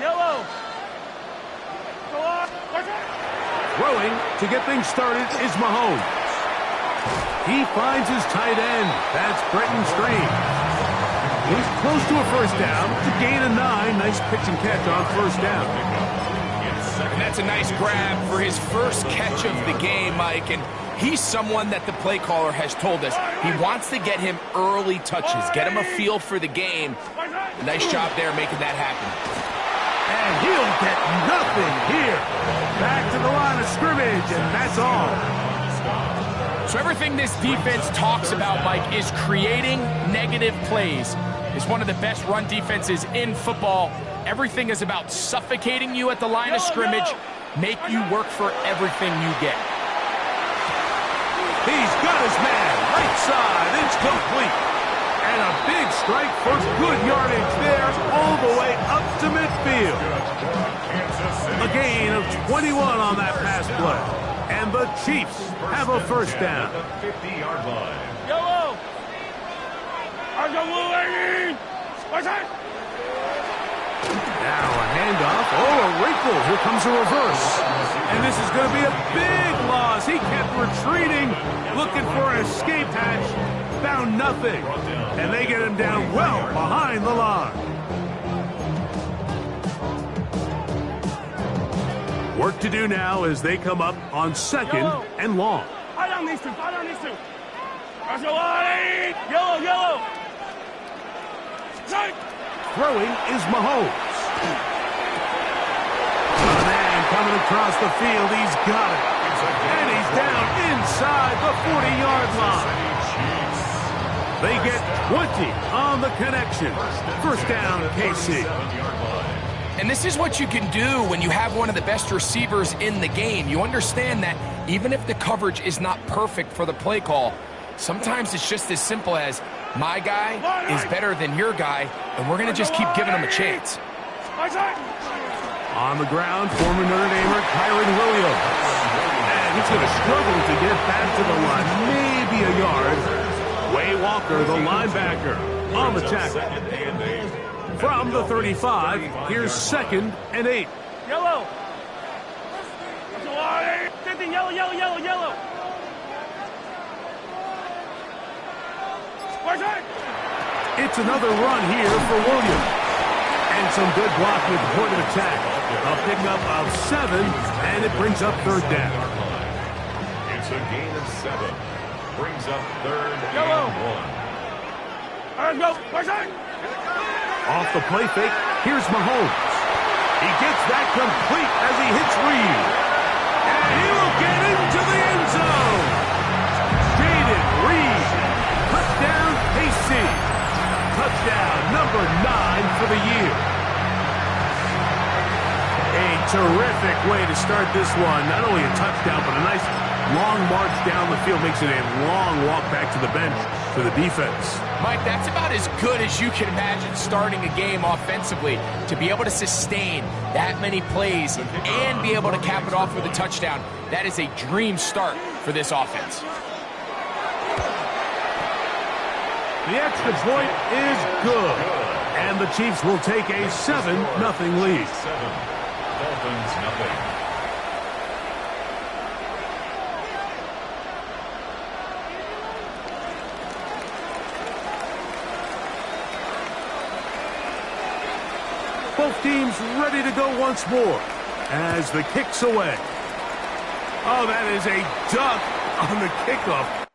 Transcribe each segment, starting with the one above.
Yellow. Throwing to get things started is Mahomes. He finds his tight end. That's Brenton Strange. He's close to a first down to gain a 9. Nice pitch and catch on first down. And that's a nice grab for his first catch of the game, Mike. And he's someone that the play caller has told us he wants to get him early touches, get him a feel for the game. Nice job there making that happen. And he'll get nothing here. Back to the line of scrimmage, and that's all. So everything this defense talks about, Mike, is creating negative plays. It's one of the best run defenses in football. Everything is about suffocating you at the line of scrimmage, make you work for everything you get. He's got his man, right side, it's complete. And a big strike for good yardage there, all the way up to midfield. A gain of 21 on that pass play. And the Chiefs have a first down. 50-yard line. Yellow. Now a handoff. Oh, a wrinkle. Here comes a reverse. And this is going to be a big loss. He kept retreating, looking for an escape hatch. Found nothing. And they get him down well behind the line. Work to do now as they come up on second and long. I don't need to. Yellow. Throwing is Mahomes. A man coming across the field. He's got it. And he's down inside the 40-yard line. They get 20 on the connection. First down, KC. And this is what you can do when you have one of the best receivers in the game. You understand that even if the coverage is not perfect for the play call, sometimes it's just as simple as my guy is better than your guy, and we're going to just keep giving him a chance. On the ground, former Notre Damer Kyren Williams. And he's going to struggle to get back to the line, maybe a yard. Way Walker, the linebacker, on the tackle. From the 35, here's second and 8. Yellow. 50, yellow. It's another run here for Williams. And some good blocking at the point of attack. A pickup of 7, and it brings up third down. It's a gain of 7. Brings up third Yellow. and 1. Let's go. Off the play fake, here's Mahomes. He gets that complete as he hits Reed. And he will get into the end zone. Jaden Reed. Touchdown, KC. Touchdown number 9 for the year. A terrific way to start this one. Not only a touchdown, but a nice long march down the field. Makes it a long walk back to the bench for the defense. Mike, that's about as good as you can imagine starting a game offensively. To be able to sustain that many plays and be able to cap it off with a touchdown, that is a dream start for this offense. The extra point is good. And the Chiefs will take a 7-0 lead. 7. Dolphins nothing. Both teams ready to go once more as the kick's away. Oh, that is a duck on the kickoff.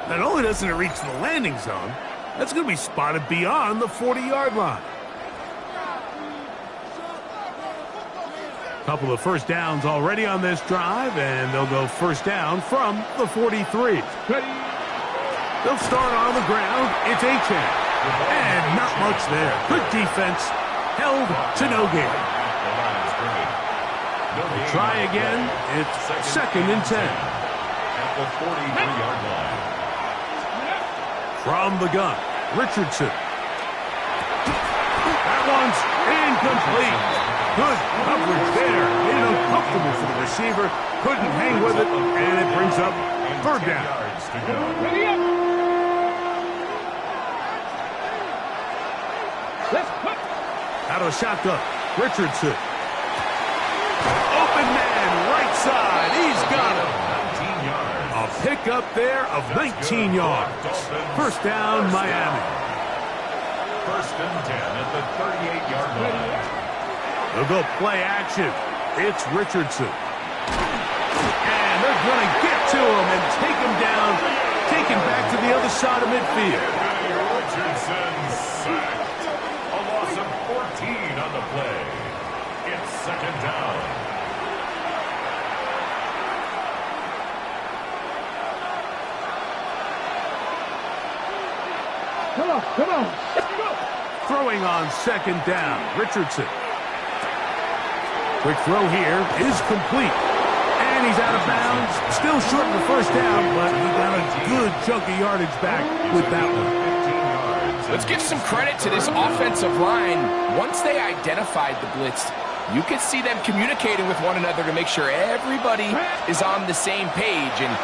Not only doesn't it reach the landing zone, that's going to be spotted beyond the 40-yard line. Couple of first downs already on this drive, and they'll go first down from the 43. They'll start on the ground. It's Achane. And not much there. Good defense. Held to no gain. They try again. It's second and 10. At the 43-yard line. From the gun, Richardson. That one's incomplete. Good coverage there. Made it uncomfortable for the receiver. Couldn't hang with it, and it brings up third down. Out of the shotgun, Richardson. Open man, right side. He's got him. A pickup there of 19 yards. First down, Miami. First and 10 at the 38-yard line. They'll go play action. It's Richardson. And they're going to get to him and take him down, take him back to the other side of midfield. Richardson sacked. A loss of 14 on the play. It's second down. Come on. Throwing on second down, Richardson. Quick throw here is complete. And he's out of bounds. Still short of the first down, but he got a good chunk of yardage back with that one. Let's give some credit to this offensive line. Once they identified the blitz, you could see them communicating with one another to make sure everybody is on the same page. And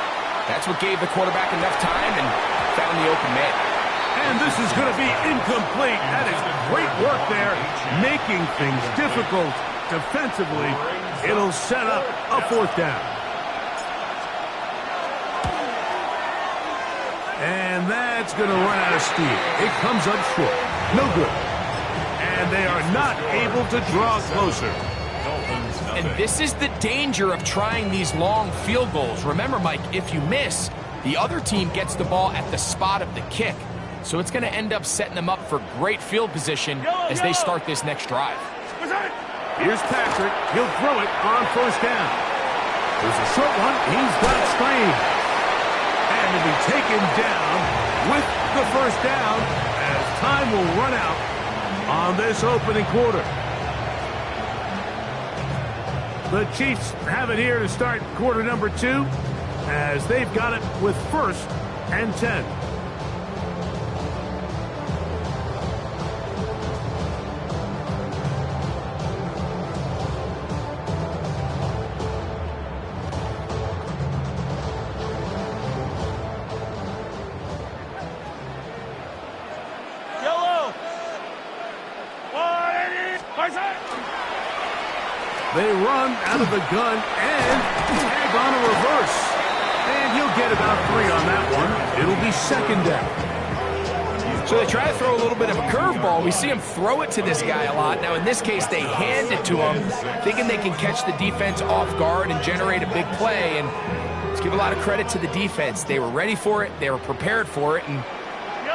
that's what gave the quarterback enough time and found the open man. And this is going to be incomplete. That is great work there, making things difficult defensively. It'll set up a fourth down. And that's going to run out of steam. It comes up short. No good. And they are not able to draw closer. And this is the danger of trying these long field goals. Remember, Mike, if you miss, the other team gets the ball at the spot of the kick. So it's going to end up setting them up for great field position as they start this next drive. Here's Patrick. He'll throw it on first down. There's a short one. He's got it screened. And he'll be taken down with the first down as time will run out on this opening quarter. The Chiefs have it here to start quarter number 2 as they've got it with first and 10. They run out of the gun and tag on a reverse. And he'll get about 3 on that one. It'll be second down. So they try to throw a little bit of a curveball. We see him throw it to this guy a lot. Now, in this case, they hand it to him, thinking they can catch the defense off guard and generate a big play. And let's give a lot of credit to the defense. They were ready for it, they were prepared for it, and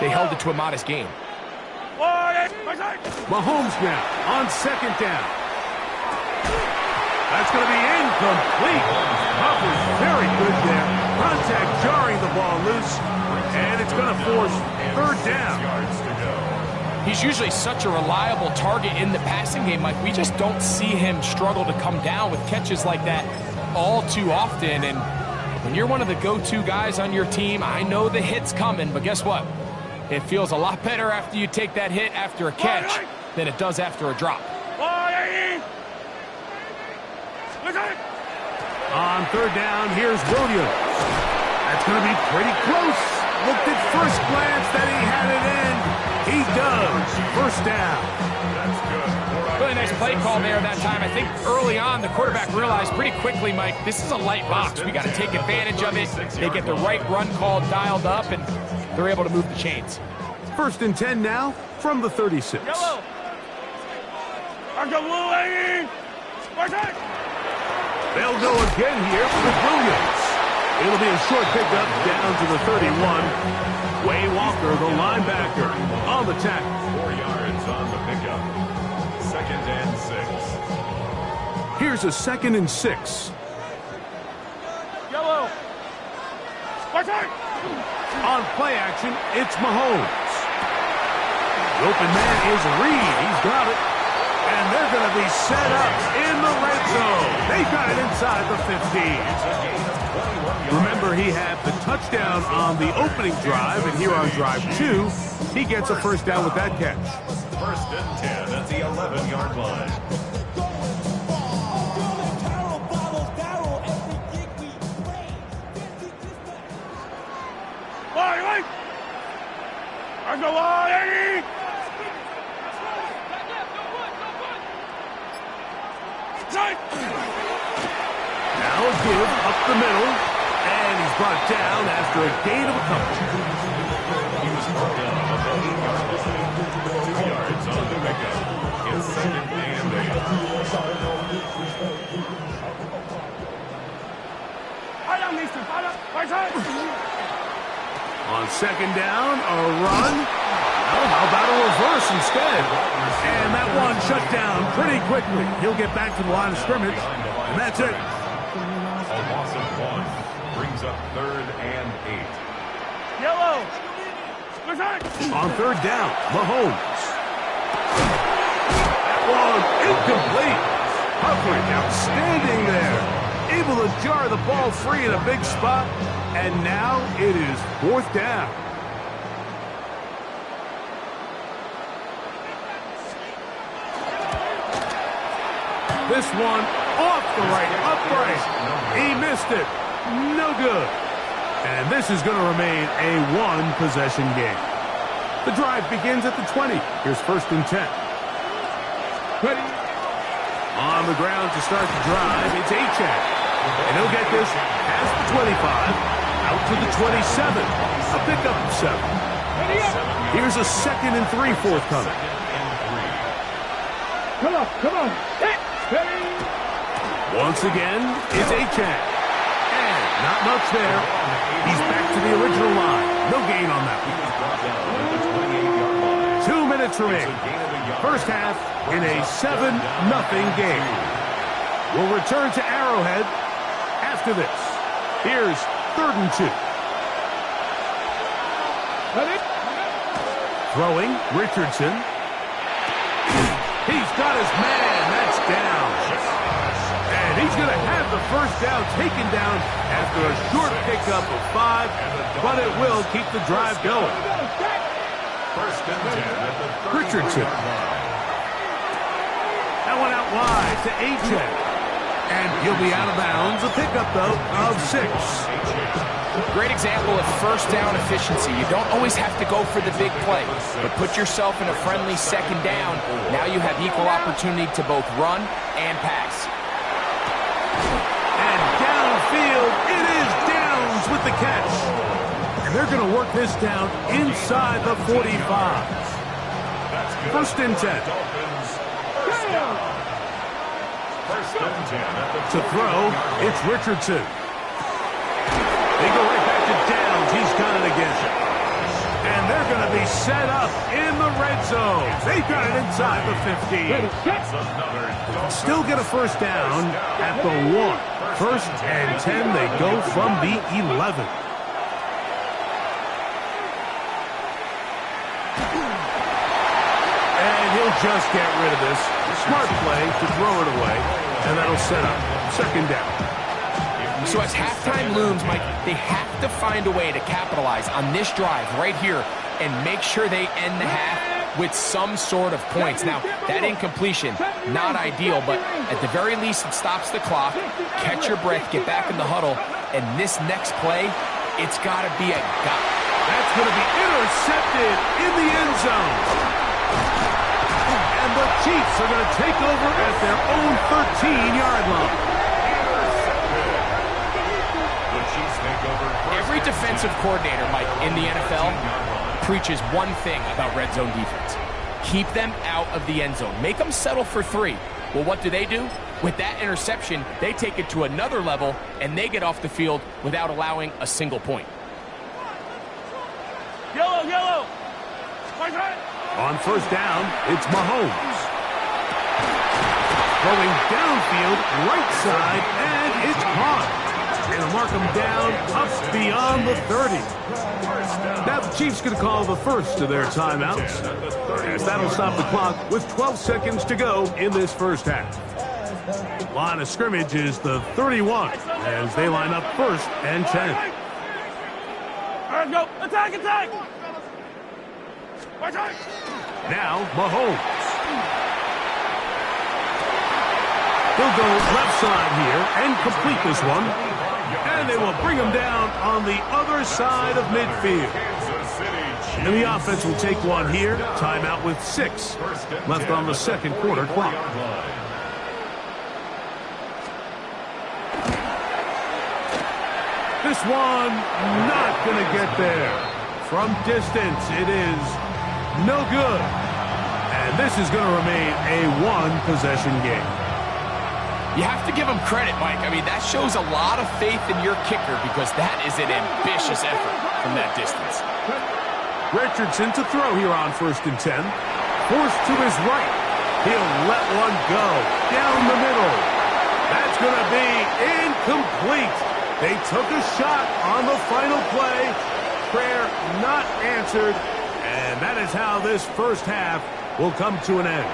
they held it to a modest gain. Mahomes now on second down. That's going to be incomplete. Coverage very good there. Contact jarring the ball loose. And it's going to force third down. He's usually such a reliable target in the passing game, Mike. We just don't see him struggle to come down with catches like that all too often. And when you're one of the go-to guys on your team, I know the hit's coming, but guess what? It feels a lot better after you take that hit after a catch than it does after a drop. On third down, here's Williams. That's going to be pretty close. Looked at first glance that he had it in. He does. First down. Really nice play call there that time. I think early on, the quarterback realized pretty quickly, Mike, this is a light box. We got to take advantage of it. They get the right run call dialed up, and they're able to move the chains. First and 10 now from the 36. Yellow. They'll go again here with Williams. It'll be a short pickup down to the 31. Way Walker, the linebacker, on the tackle. 4 yards on the pickup. Second and 6. Here's a 2nd and 6. Yellow. Spartan! On play action, it's Mahomes. The open man is Reed. He's got it. And they're going to be set up in the red zone. They got it inside the 15. Remember, he had the touchdown on the opening drive, and here on drive 2, he gets a first down with that catch. 1st and 10 at the 11-yard line. Wait! There's no line, Eddie! Now a give up the middle, and he's brought down after a gain of a couple. He was brought down at the 8-yard line. 2 yards on the pickup. It's 2nd and 8. I don't need to. On 2nd down, a run. Well, how about a reverse instead? And that one shut down pretty quickly. He'll get back to the line of scrimmage, and that's it. A loss of 1 brings up 3rd and 8. Yellow. On 3rd down, Mahomes. That one incomplete. Coverage outstanding there. Able to jar the ball free in a big spot. And now it is 4th down. This one off the right, upright. He missed it. No good. And this is going to remain a one-possession game. The drive begins at the 20. Here's 1st and 10. Ready? On the ground to start the drive, it's Achane. And he'll get this past the 25. Out to the 27. A pickup of 7. Here's a 2nd and 3 forthcoming. Come on. Once again, it's Achane. And not much there. He's back to the original line. No gain on that one. 2 minutes remaining. First half in a 7-0 game. We'll return to Arrowhead after this. Here's 3rd and 2. Throwing, Richardson. He's got his man. That's down. And he's going to have the first down taken down after a short pickup of 5, but it will keep the drive going. 1st and 10 at the 30. Richardson. That one out wide to Achane. And he'll be out of bounds. A pickup, though, of 6. Great example of first down efficiency. You don't always have to go for the big play, but put yourself in a friendly 2nd down. Now you have equal opportunity to both run and pass. And downfield, it is Downs with the catch. And they're going to work this down inside the 45. 1st and 10. To throw, it's Richardson. They go right back to Downs. He's got it again. And they're going to be set up in the red zone. They got it inside the 15. Still get a first down at the 1. 1st and 10. They go from the 11. And he'll just get rid of this. Smart play to throw it away. And that'll set up 2nd down. So as halftime looms, Mike, they have to find a way to capitalize on this drive right here and make sure they end the half with some sort of points. Now, that incompletion, not ideal, but at the very least, it stops the clock. Catch your breath, get back in the huddle, and this next play, it's got to be a got. That's going to be intercepted in the end zone. And the Chiefs are going to take over at their own 13-yard line. Every defensive coordinator, Mike, in the NFL preaches one thing about red zone defense. Keep them out of the end zone. Make them settle for 3. Well, what do? With that interception, they take it to another level, and they get off the field without allowing a single point. Yellow. On 1st down, it's Mahomes. Going downfield, right side, and it's caught. And mark him down up beyond the 30. Now the Chiefs going to call the first of their timeouts, as that'll stop the clock with 12 seconds to go in this first half. Line of scrimmage is the 31 as they line up first and 10. All right, go. Attack, attack. Watch out. Now Mahomes. He'll go left side here and complete this one. And they will bring him down on the other side of midfield. And the offense will take one here. Timeout with 6 left on the second quarter clock. This one not going to get there. From distance, it is no good. And this is going to remain a one-possession game. You have to give him credit, Mike. I mean, that shows a lot of faith in your kicker because that is an ambitious effort from that distance. Richardson to throw here on 1st and 10. Forced to his right. He'll let one go down the middle. That's going to be incomplete. They took a shot on the final play. Prayer not answered. And that is how this first half will come to an end.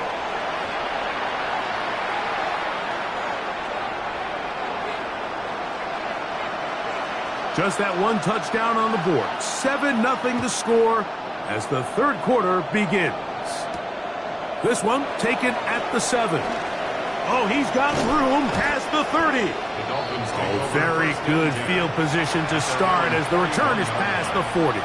Just that one touchdown on the board. 7-0 to score as the third quarter begins. This one taken at the 7. Oh, he's got room past the 30. Oh, very good field position to start as the return is past the 40.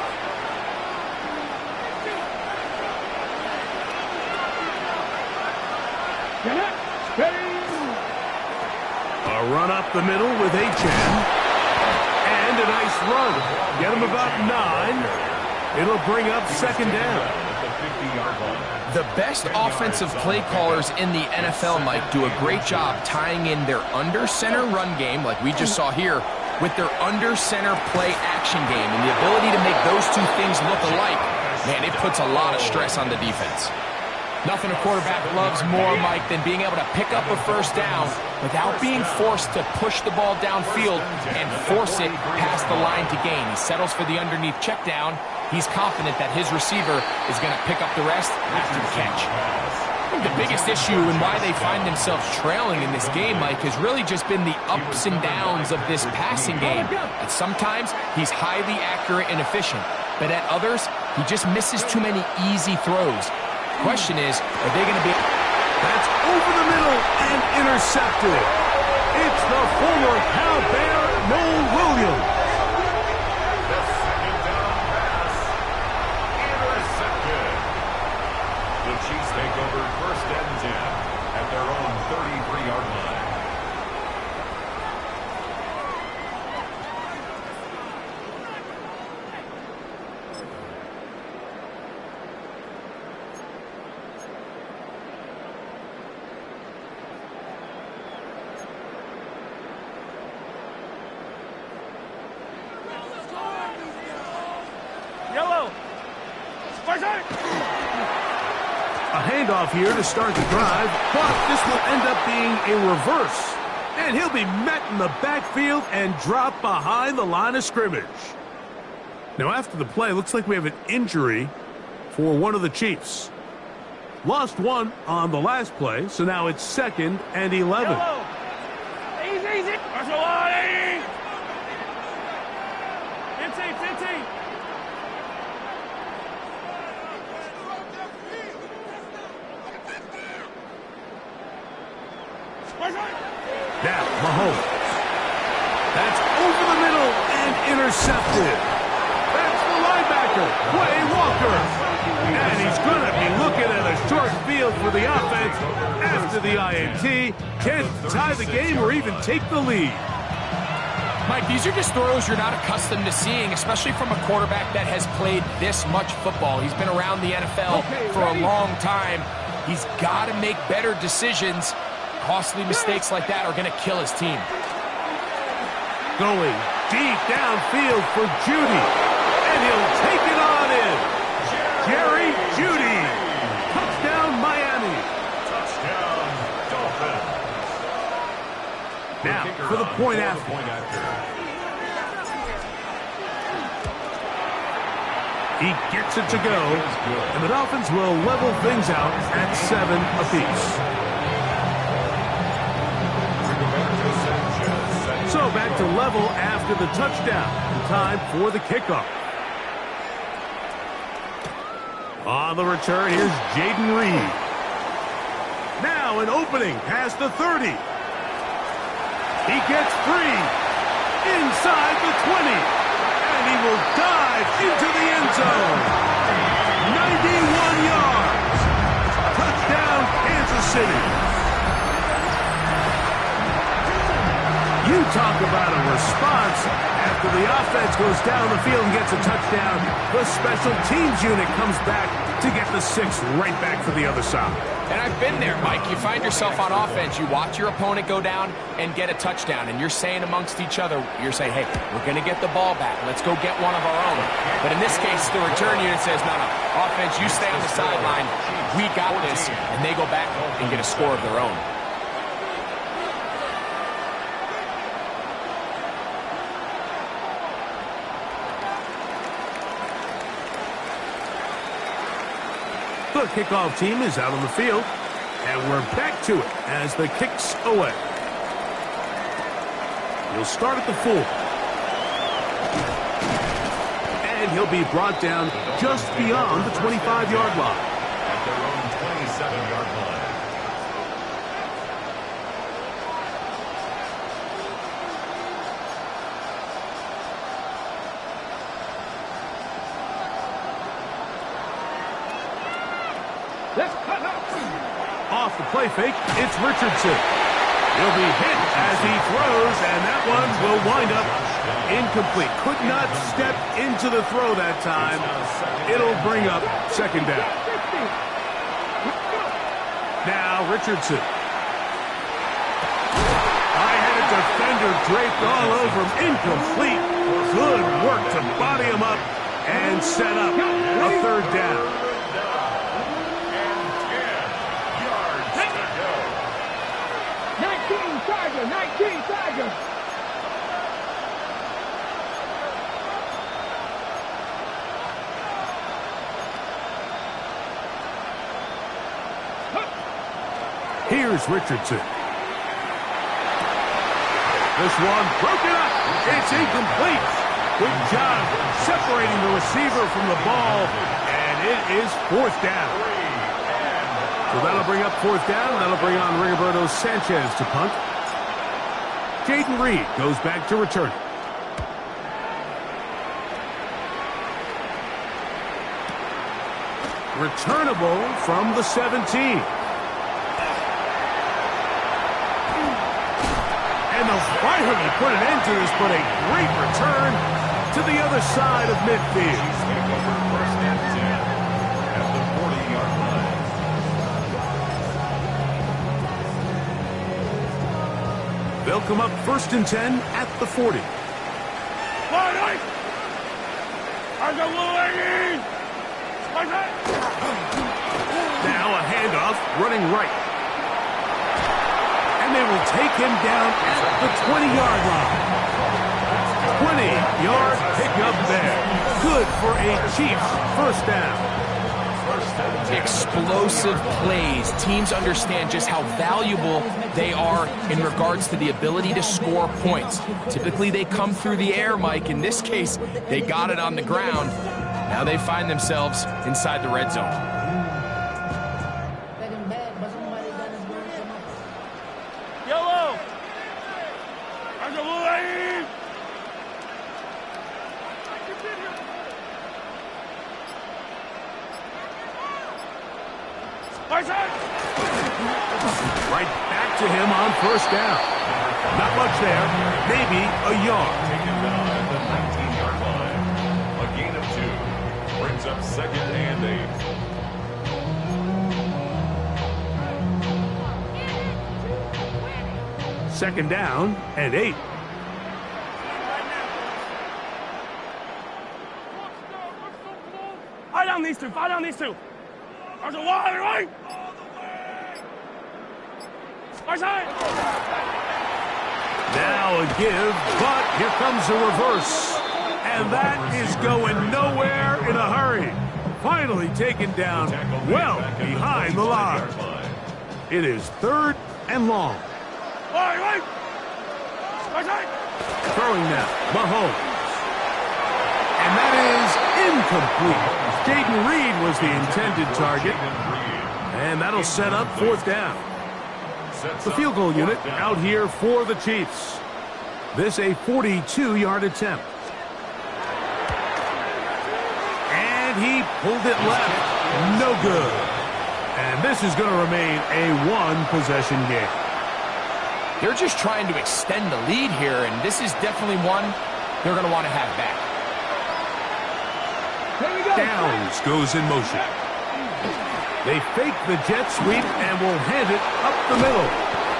A run up the middle with Achane. And a nice run. Get him about 9. It'll bring up second down. The best offensive play callers in the NFL, Mike, do a great job tying in their under-center run game, like we just saw here, with their under-center play action game. And the ability to make those two things look alike, man, it puts a lot of stress on the defense. Nothing a quarterback loves more, Mike, than being able to pick up a first down without being forced to push the ball downfield and force it past the line to gain. He settles for the underneath check down. He's confident that his receiver is going to pick up the rest after the catch. I think the biggest issue and why they find themselves trailing in this game, Mike, has really just been the ups and downs of this passing game. And sometimes he's highly accurate and efficient, but at others, he just misses too many easy throws. Question is, are they going to be... That's over the middle and intercepted. It's the former Cal Bear, Noel Williams. The second down pass. Intercepted. The Chiefs take over 1st and 10 at their own 33-yard line. A handoff here to start the drive, but this will end up being a reverse. And he'll be met in the backfield and dropped behind the line of scrimmage. Now after the play, looks like we have an injury for one of the Chiefs. Lost one on the last play, so now it's 2nd and 11. Easy, easy. That's a lot, 80. 50. Now, Mahomes. That's over the middle and intercepted. That's the linebacker, Quay Walker. And he's going to be looking at a short field for the offense after the INT. Can't tie the game or even take the lead. Mike, these are just throws you're not accustomed to seeing, especially from a quarterback that has played this much football. He's been around the NFL for a long time. He's got to make better decisions. Costly mistakes like that are going to kill his team. Going deep downfield for Jeudy. And he'll take it on in. Jerry Jeudy. Touchdown, Miami. Touchdown, Dolphins. for the point after. He gets it to go, and the Dolphins will level things out at 7 apiece. So back to level after the touchdown. Time for the kickoff. On the return, here's Jayden Reed. Now an opening past the 30. He gets free inside the 20. And he will dive into the end zone. 91 yards. Touchdown, Kansas City. You talk about a response. After the offense goes down the field and gets a touchdown, the special teams unit comes back to get the 6 right back for the other side. And I've been there, Mike. You find yourself on offense, you watch your opponent go down and get a touchdown, and you're saying amongst each other, you're saying, hey, we're going to get the ball back. Let's go get one of our own. But in this case, the return unit says, no, offense, you stay on the sideline. We got this. And they go back and get a score of their own. The kickoff team is out on the field, and we're back to it as the kick's away. He'll start at the 4. And he'll be brought down just beyond the 25-yard line. At their own 27-yard line. Off the play fake, it's Richardson. He'll be hit as he throws, and that one will wind up incomplete. Could not step into the throw that time. It'll bring up second down. Now Richardson. High-headed defender draped all over him. Incomplete. Good work to body him up and set up a third down. 19 Tigers. Here's Richardson. This one broken up. It's incomplete. Good job separating the receiver from the ball, and it is 4th down. So that'll bring up 4th down. That'll bring on Rigoberto Sanchez to punt. Jayden Reed goes back to return. Returnable from the 17. And they'll finally put an end to this, but a great return to the other side of midfield. First and 10 at the 40-yard line. They'll come up 1st and 10 at the 40. Now a handoff running right. And they will take him down at the 20-yard line. 20-yard pickup there. Good for a Chiefs first down. Explosive plays. Teams understand just how valuable they are in regards to the ability to score points. Typically, they come through the air, Mike. In this case, they got it on the ground. Now they find themselves inside the red zone. Yellow. Right back to him on first down. Not much there. Maybe a yard. Taken down at the 19-yard line. A gain of 2. Brings up 2nd and 8. Second down and 8. Fire down these two. Fire down these two. There's a wide right. Now a give, but here comes a reverse. And that is going nowhere in a hurry. Finally taken down well behind the line. It is 3rd and long. Throwing now, Mahomes. And that is incomplete. Jaden Reed was the intended target. And that'll set up 4th down. The field goal unit out here for the Chiefs. This a 42-yard attempt. And he pulled it left. No good. And this is going to remain a 1-possession game. They're just trying to extend the lead here, and this is definitely one they're going to want to have back. Downs goes in motion. They fake the jet sweep and will hand it up the middle.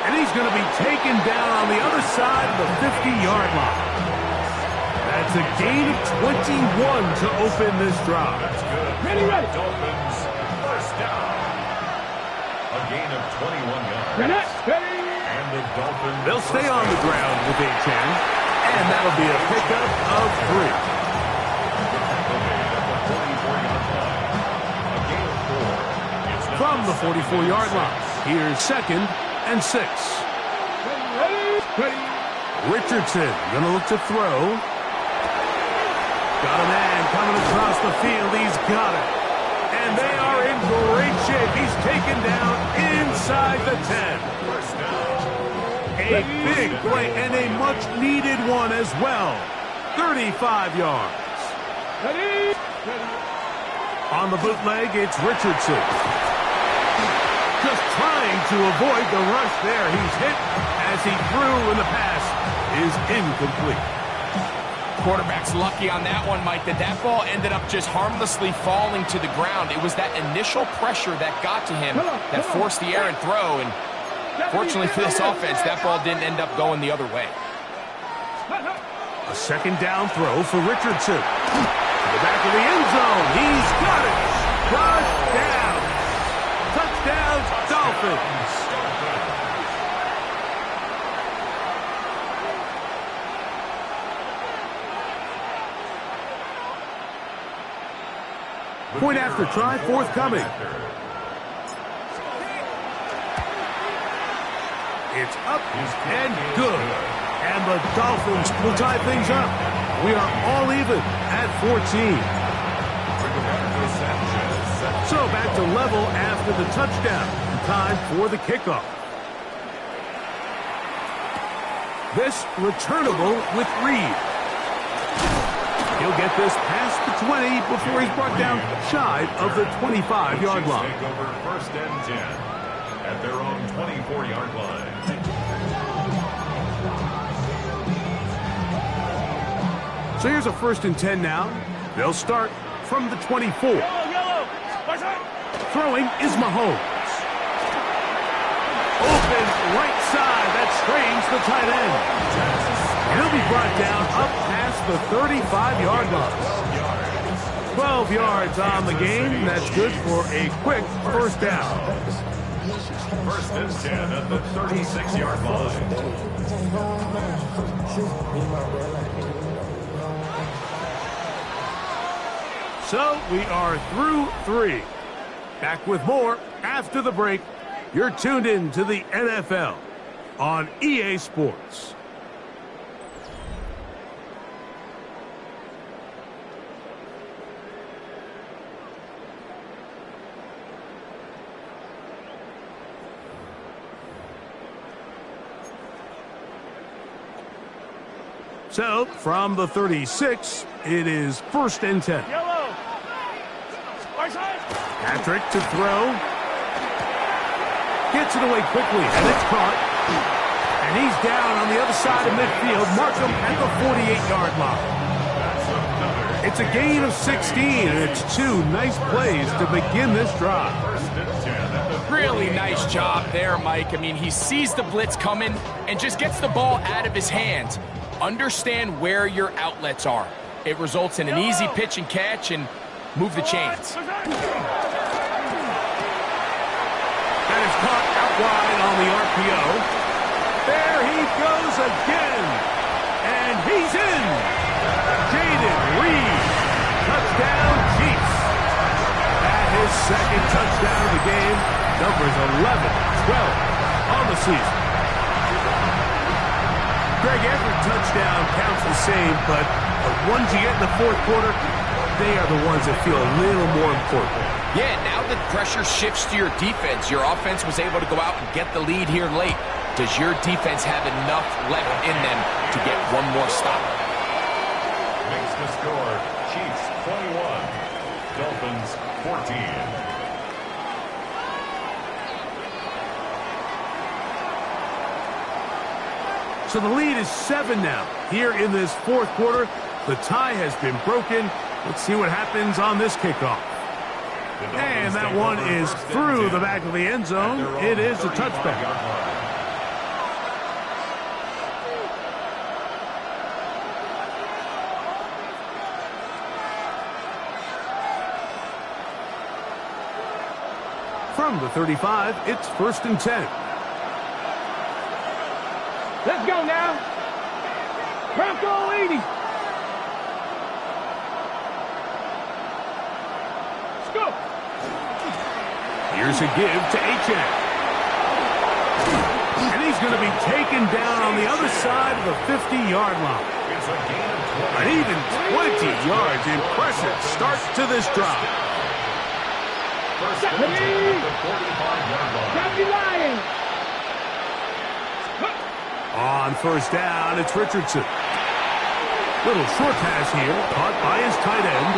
And he's going to be taken down on the other side of the 50-yard line. That's a gain of 21 to open this drive. That's good. Ready. Dolphins, 1st down. A gain of 21 yards. And the Dolphins... They'll stay on the ground with a 10. And that'll be a pickup of 3. From the 44-yard line, here's 2nd and 6. Richardson going to look to throw. Got a man coming across the field. He's got it. And they are in great shape. He's taken down inside the 10. A big play and a much-needed one as well. 35 yards. On the bootleg, it's Richardson. Just trying to avoid the rush there. He's hit as he threw, and the pass is incomplete. Quarterback's lucky on that one, Mike, that ball ended up just harmlessly falling to the ground. It was that initial pressure that got to him that forced the errant throw, and fortunately for this offense, that ball didn't end up going the other way. A 2nd down throw for Richardson. To the back of the end zone. He's got it. Touchdown. Touchdown, Dolphins. Point after try forthcoming. It's up and good. And the Dolphins will tie things up. We are all even at 14. So back to level after the touchdown. Time for the kickoff. This returnable with Reed. He'll get this past the 20 before he's brought down shy of the 25-yard line. Take over 1st and 10 at their own 24-yard line. So here's a 1st and 10 now. They'll start from the 24. Throwing is Mahomes. Open right side. That strains the tight end. He'll be brought down up past the 35-yard line. 12 yards on the game. That's good for a quick 1st down. 1st and 10 at the 36-yard line. So we are through 3. Back with more after the break. You're tuned in to the NFL on EA Sports. So, from the 36, it is 1st and 10. Patrick to throw. Gets it away quickly, and it's caught. And he's down on the other side of midfield. Markham at the 48-yard line. It's a gain of 16, and it's 2 nice plays to begin this drive. Really nice job there, Mike. I mean, he sees the blitz coming and just gets the ball out of his hands. Understand where your outlets are. It results in an easy pitch and catch and move the chains. That is caught out wide on the RPO. There he goes throws again. And he's in. Jaden Reed. Touchdown, Chiefs. At his second touchdown of the game, numbers 11-12 on the season. Greg, every touchdown counts the same, but the ones you get in the fourth quarter, they are the ones that feel a little more important. Yeah, now that pressure shifts to your defense, your offense was able to go out and get the lead here late. Does your defense have enough left in them to get one more stop? Makes the score Chiefs 21, Dolphins 14. So the lead is 7 now. Here in this fourth quarter, the tie has been broken. Let's see what happens on this kickoff. And that one is through the back of the end zone. It is a touchback. From the 35, it's 1st and 10. Let's go now. Bronco 80. Let's go. Here's a give to Achane. And he's going to be taken down on the other side of the 50-yard line. An even 20 yards. Impressive start to this drive. First and 10 at the 45-yard line. Happy Lion. On first down, it's Richardson. Little short pass here, caught by his tight end.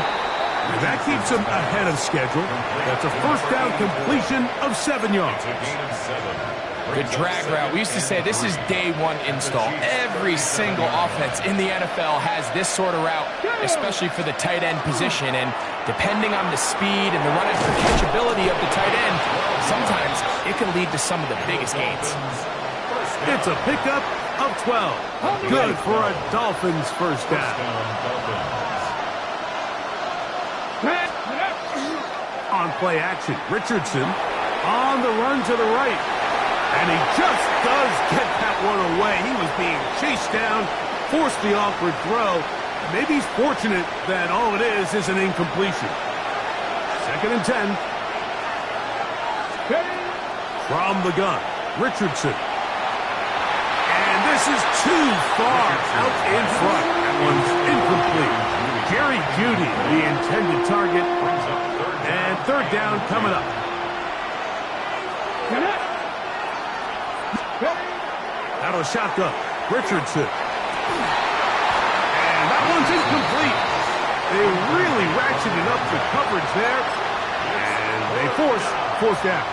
And that keeps him ahead of schedule. That's a first down completion of 7 yards. Good drag route. We used to say this is day one install. Every single offense in the NFL has this sort of route, especially for the tight end position. And depending on the speed and the run after catchability of the tight end, sometimes it can lead to some of the biggest gains. It's a pickup of 12. Good for a Dolphins first down. On play action, Richardson on the run to the right. And he just does get that one away. He was being chased down, forced the awkward throw. Maybe he's fortunate that all it is an incompletion. 2nd and 10. From the gun, Richardson. This is too far out in front. That one's incomplete. Jerry Jeudy, the intended target. And 3rd down coming up. Out of the shotgun, Richardson. And that one's incomplete. They really ratcheted up the coverage there. And they force 4th down.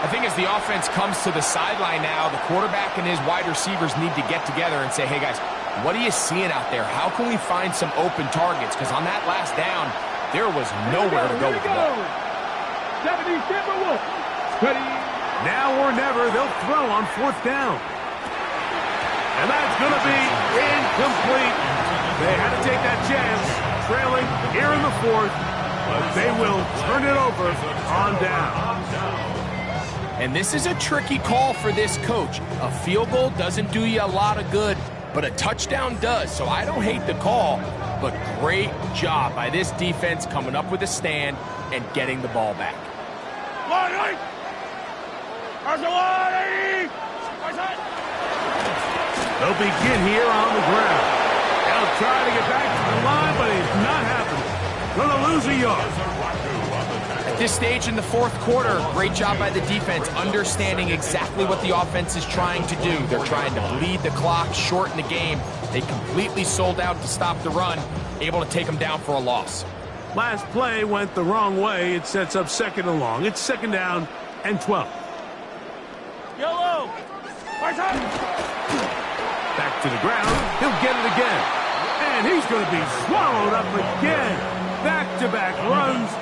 I think as the offense comes to the sideline now, the quarterback and his wide receivers need to get together and say, hey, guys, what are you seeing out there? How can we find some open targets? Because on that last down, there was nowhere to go with the ball. Now or never, they'll throw on 4th down. And that's going to be incomplete. They had to take that chance, trailing here in the 4th, but they will turn it over on down. And this is a tricky call for this coach. A field goal doesn't do you a lot of good, but a touchdown does. So I don't hate the call, but great job by this defense coming up with a stand and getting the ball back. They'll begin here on the ground. They'll try to get back to the line, but it's not happening. Going to lose a yard. At this stage in the 4th quarter, great job by the defense, understanding exactly what the offense is trying to do. They're trying to bleed the clock, shorten the game. They completely sold out to stop the run, able to take them down for a loss. Last play went the wrong way. It sets up 2nd and long. It's 2nd down and 12. Yellow. Back to the ground. He'll get it again. And he's going to be swallowed up again. Back-to-back runs,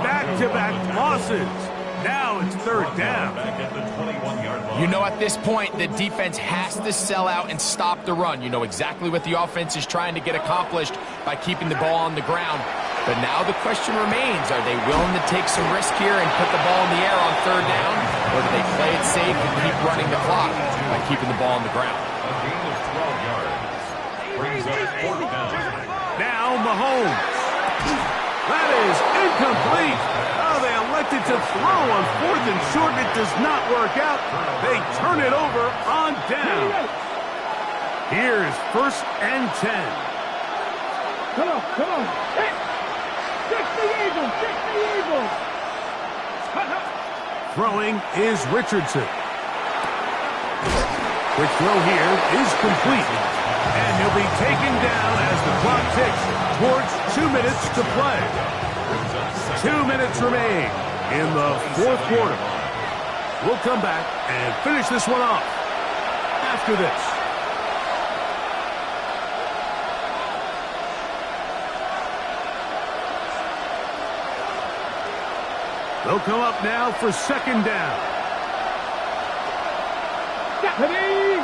back-to-back losses. Now it's 3rd down. You know, at this point, the defense has to sell out and stop the run. You know exactly what the offense is trying to get accomplished by keeping the ball on the ground. But now the question remains, are they willing to take some risk here and put the ball in the air on 3rd down? Or do they play it safe and keep running the clock by keeping the ball on the ground? up fourth down. Now Mahomes. That is incomplete. Oh, they elected to throw on 4th and short. It does not work out. They turn it over on down. Here's 1st and 10. Come on, come on. Hey, fix the Eagles, fix the Eagles. Throwing is Richardson. Quick throw here is complete. And he'll be taken down as the clock ticks towards 2 minutes to play. 2 minutes remain in the 4th quarter. We'll come back and finish this one off after this. They'll come up now for 2nd down. Ready?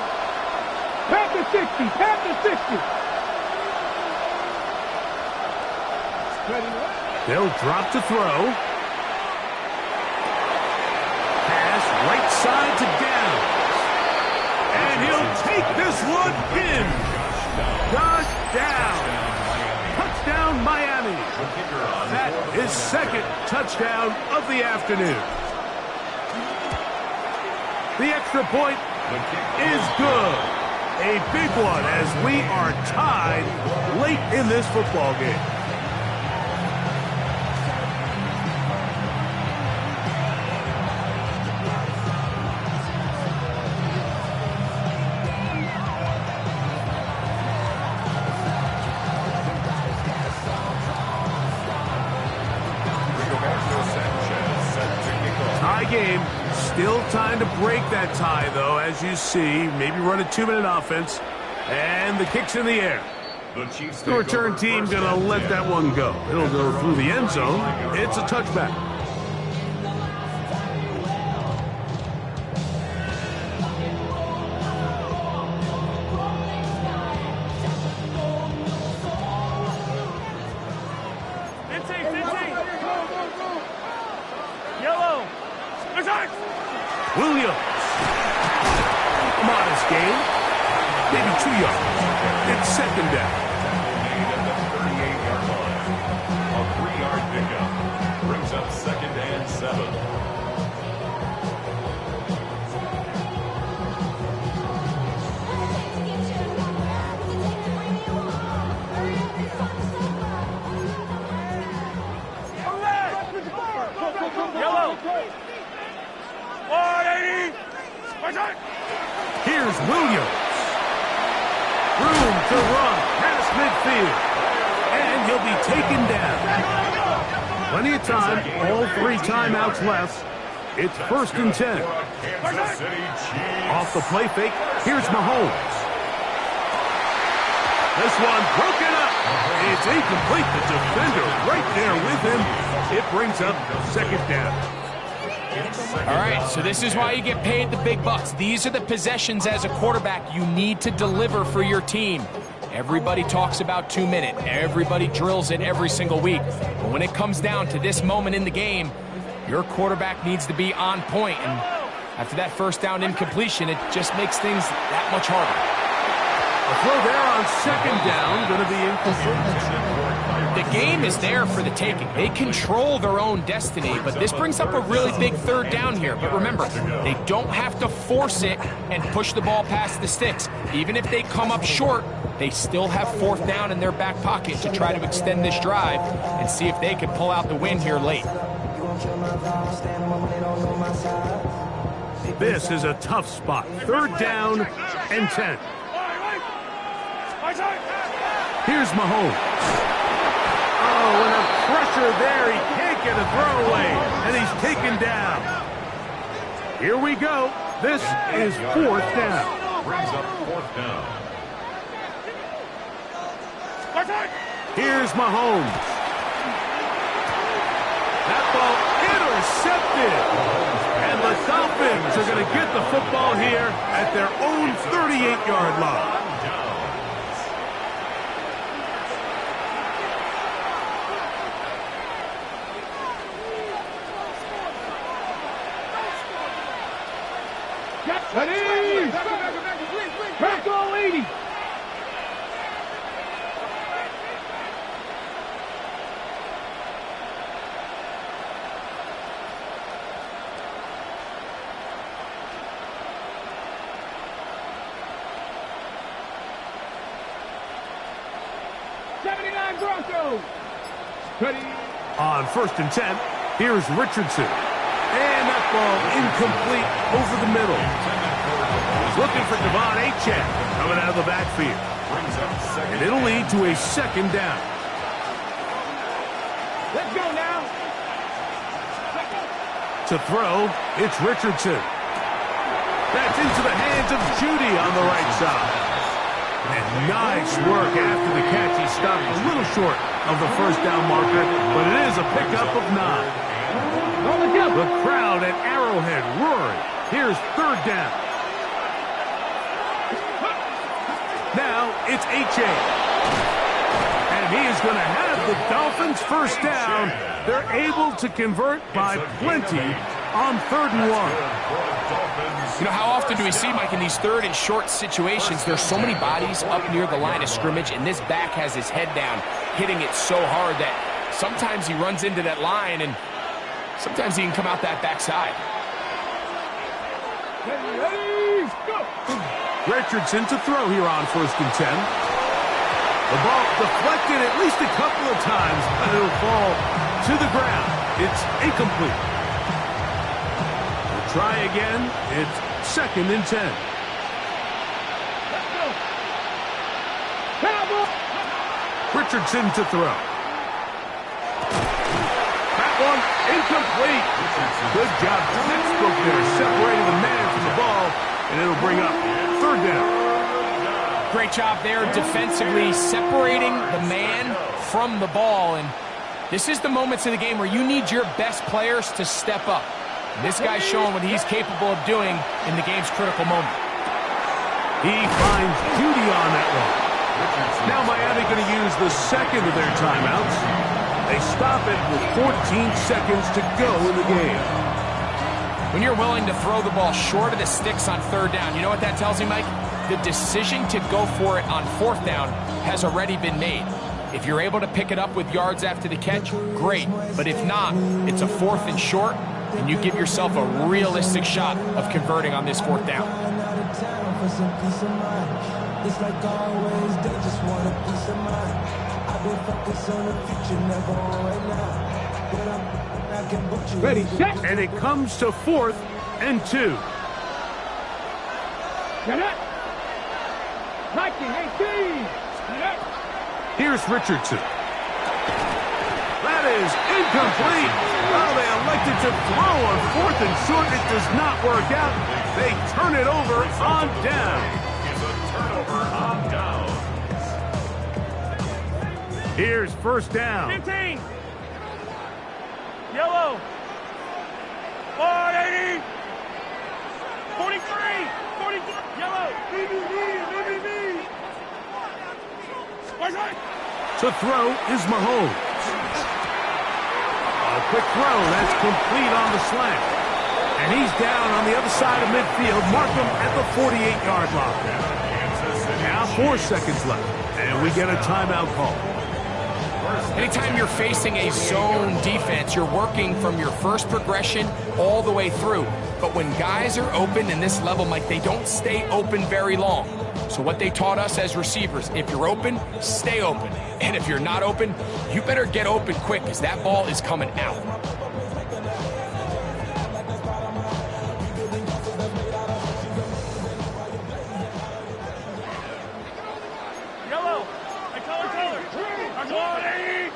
Pat the 60, pat the 60. They'll drop to throw. Pass right side to down. And he'll take this one in. Gosh down. Touchdown, Miami. That is 2nd touchdown of the afternoon. The extra point is good. A big one as we are tied late in this football game. Tie game. Still time to break that tie, though, as you see. Maybe run a 2-minute offense. And the kick's in the air. The return team going to let that one go. It'll go through the end zone. It's a touchback. Williams. Modest gain. Maybe 2 yards. It's 2nd down. Made at the 38-yard line. A 3-yard pickup. Brings up 2nd and 7. Here's Williams. Room to run past midfield. And he'll be taken down. Plenty of time. All 3 timeouts left. It's 1st and 10. Off the play fake. Here's Mahomes. This one broken up. It's incomplete. The defender right there with him. It brings up 2nd down. All right, so this is why you get paid the big bucks. These are the possessions as a quarterback you need to deliver for your team. Everybody talks about 2-minute. Everybody drills it every single week. But when it comes down to this moment in the game, your quarterback needs to be on point. And after that 1st down incompletion, it just makes things that much harder. A throw there on 2nd down, going to be incomplete. The game is there for the taking. They control their own destiny, but this brings up a really big 3rd down here. But remember, they don't have to force it and push the ball past the sticks. Even if they come up short, they still have 4th down in their back pocket to try to extend this drive and see if they can pull out the win here late. This is a tough spot. 3rd down and 10. Here's Mahomes. Oh, and a pressure there. He can't get a throwaway, and he's taken down. Here we go. This is 4th down. Brings up 4th down. Here's Mahomes. That ball intercepted. And the Dolphins are going to get the football here at their own 38-yard line. Ready? Back all 80. 79 Broncos. Ready. On 1st and 10, here's Richardson. And that ball incomplete over the middle. He's looking for Devon Achane coming out of the backfield. And it'll lead to a 2nd down. Let's go now. To throw, it's Richardson. That's into the hands of Judy on the right side. And nice work after the catch. He stopped a little short of the 1st down marker, but it is a pickup of 9. The crowd at Arrowhead roaring. Here's 3rd down. Now it's Achane. And he is going to have the Dolphins 1st down. They're able to convert by plenty on 3rd and 1. You know, how often do we see, Mike, in these 3rd and short situations, there's so many bodies up near the line of scrimmage, and this back has his head down, hitting it so hard that sometimes he runs into that line, and sometimes he can come out that backside. Ready, go. Richardson to throw here on 1st and 10. The ball deflected at least a couple of times, but it'll fall to the ground. It's incomplete. We'll try again. It's 2nd and 10. Let's go. Cowboy. Richardson to throw. That one incomplete. Good job. Textbook there, separating the man from the ball, and it'll bring up 3rd down. Great job there defensively, separating the man from the ball. And this is the moments of the game where you need your best players to step up. And this guy's showing what he's capable of doing in the game's critical moment. He finds Judy on that one. Now Miami going to use the 2nd of their timeouts. They stop it with 14 seconds to go in the game. When you're willing to throw the ball short of the sticks on 3rd down, you know what that tells me, Mike? The decision to go for it on 4th down has already been made. If you're able to pick it up with yards after the catch, great. But if not, it's a 4th and short, and you give yourself a realistic shot of converting on this 4th down. It's like always, they just want a piece of mind. I've been focused on the future, never on right now. But I can put you Ready, set. And it comes to 4th and 2. Get it. 1918. Get it. Here's Richardson. That is incomplete. Well, they elected to throw on 4th and short. It does not work out. They turn it over on down. Is a turnover on down. Here's 1st down. 15. Yellow. 180. 43. 44. Yellow. BBB. To throw is Mahomes. A quick throw. That's complete on the slant. And he's down on the other side of midfield. Mark him at the 48-yard line. Now 4 seconds left. And we get a timeout call. Anytime you're facing a zone defense, you're working from your first progression all the way through. But when guys are open in this level, Mike, they don't stay open very long. So what they taught us as receivers, if you're open, stay open. And if you're not open, you better get open quick because that ball is coming out. Yellow. I color. I'm going 80.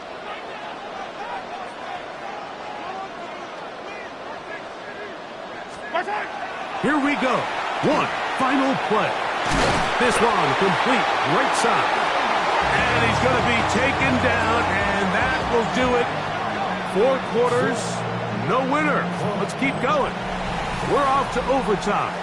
Here we go. One final play. This one complete right side. And he's going to be taken down, and that will do it. 4 quarters, no winner. Let's keep going. We're off to overtime.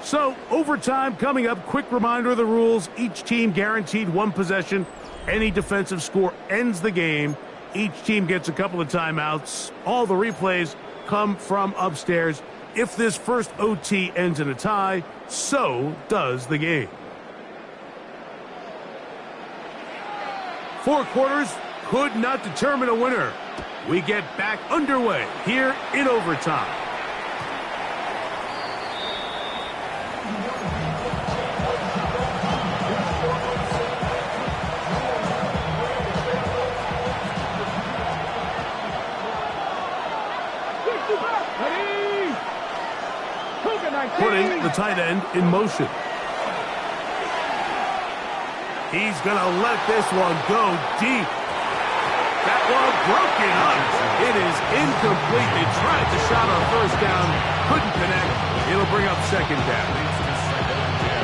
So, overtime coming up. Quick reminder of the rules. Each team guaranteed 1 possession. Any defensive score ends the game. Each team gets a couple of timeouts. All the replays come from upstairs. If this first OT ends in a tie, so does the game. 4 quarters could not determine a winner. We get back underway here in overtime. tight end in motion. He's going to let this one go deep. That one broken up. It is incomplete. They tried the shot on first down, couldn't connect. It'll bring up second down.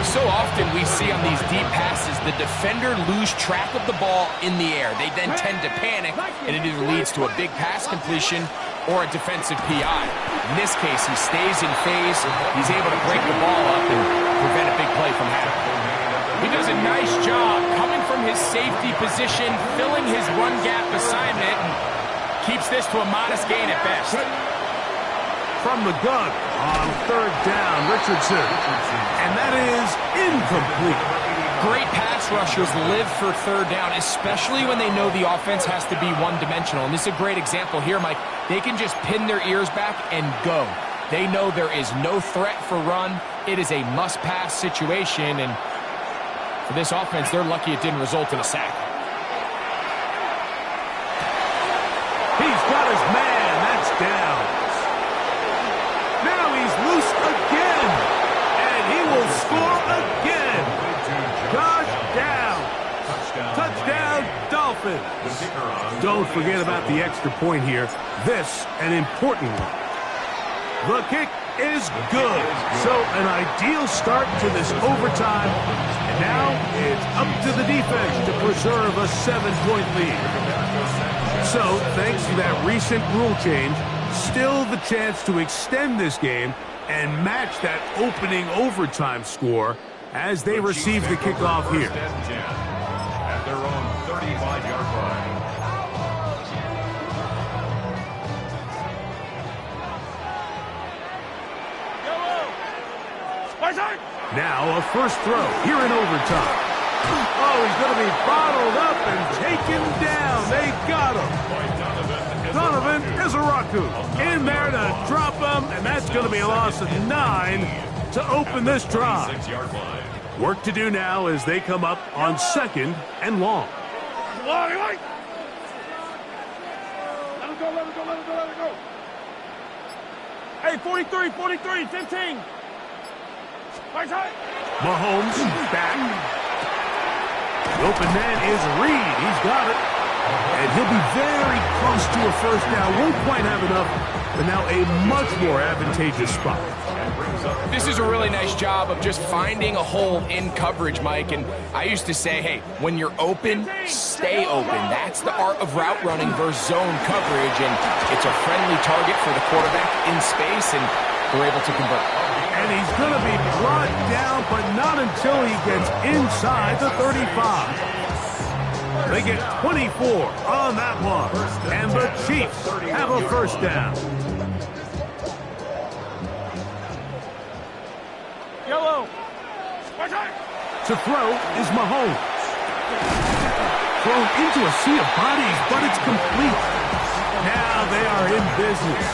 So often we see on these deep passes, the defender lose track of the ball in the air. They then tend to panic, and it either leads to a big pass completion or a defensive PI. In this case, he stays in phase. He's able to break the ball up and prevent a big play from happening. He does a nice job coming from his safety position, filling his run gap assignment, and keeps this to a modest gain at best. From the gun on third down, Richardson. And that is incomplete. Great pass rushers live for third down, especially when they know the offense has to be one-dimensional. And this is a great example here, Mike. They can just pin their ears back and go. They know there is no threat for run. It is a must-pass situation, and for this offense, they're lucky it didn't result in a sack. He's got his man. That's down. Now he's loose again. And he will score again. Touchdown. Touchdown, Dolphins. Don't forget about the extra point here. This, an important one. The kick is good. So an ideal start to this overtime. And now it's up to the defense to preserve a 7-point lead. So thanks to that recent rule change, still the chance to extend this game and match that opening overtime score as they receive the kickoff here. At their own 35-yard line. Now a first throw here in overtime. Oh, he's going to be bottled up and taken down. They got him. Donovan Izaraku in there to drop him, and that's going to be a loss of 9 to open this drive. Work to do now as they come up on second and long. Let it go, let it go, let it go, let it go. Hey, 43, 15. Mahomes back. The open man is Reed. He's got it. And he'll be very close to a first down. Won't quite have enough, but now a much more advantageous spot. This is a really nice job of just finding a hole in coverage, Mike. And I used to say, hey, when you're open, stay open. That's the art of route running versus zone coverage. And it's a friendly target for the quarterback in space, and they're able to convert. And he's going to be brought down, but not until he gets inside the 35. They get 24 on that one. And the Chiefs have a first down. Yellow. To throw is Mahomes. Thrown into a sea of bodies, but it's complete. Now they are in business.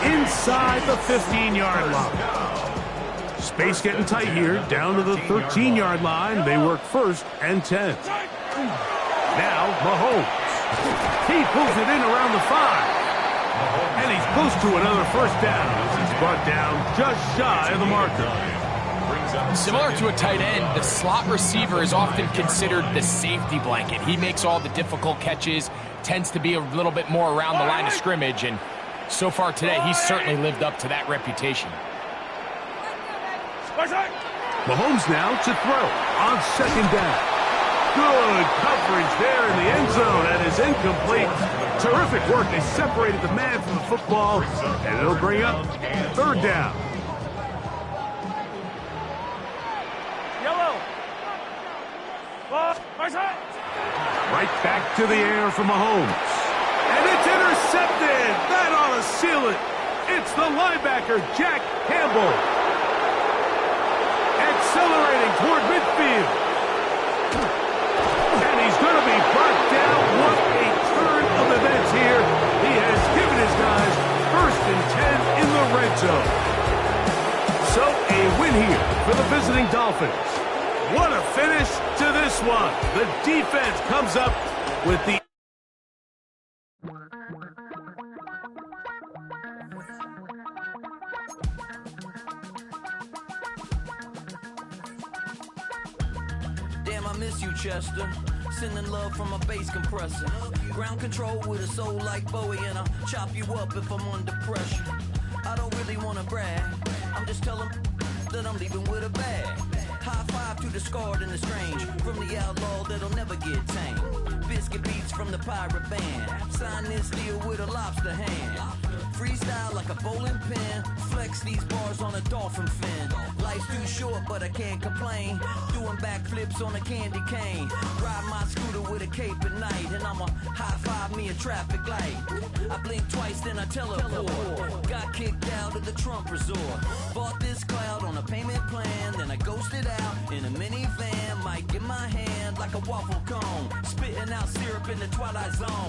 Inside the 15-yard line. Space getting tight here, down to the 13-yard line. They work first and 10. Now, Mahomes. He pulls it in around the 5. And he's close to another first down. He's brought down just shy of the marker. Similar to a tight end, the slot receiver is often considered the safety blanket. He makes all the difficult catches, tends to be a little bit more around the line of scrimmage, and so far today, he's certainly lived up to that reputation. Mahomes now to throw on second down. Good coverage there in the end zone. That is incomplete. Terrific work. They separated the man from the football, and it'll bring up third down. Yellow. Right back to the air for Mahomes. And it's intercepted. That ought to seal it. It's the linebacker, Jack Campbell. Accelerating toward midfield. And he's going to be brought down. What a turn of events here. He has given his guys first and 10 in the red zone. So a win here for the visiting Dolphins. What a finish to this one. The defense comes up with the I miss you, Chester. Sending love from a bass compressor. Ground control with a soul like Bowie, and I'll chop you up if I'm under pressure. I don't really wanna brag, I'm just telling that I'm leaving with a bag. High five to the scarred and the strange, from the outlaw that'll never get tamed. Biscuit beats from the pirate band, sign this deal with a lobster hand. Freestyle like a bowling pin, flex these bars on a dolphin fin. Life's too short but I can't complain, doing backflips on a candy cane. Ride my scooter with a cape at night, and I'ma high five me a traffic light. I blink twice then I teleport, got kicked out of the Trump resort. Bought this cloud on a payment plan, then I ghosted out in a minivan. Mic in my hand like a waffle cone, spitting out syrup in the Twilight Zone.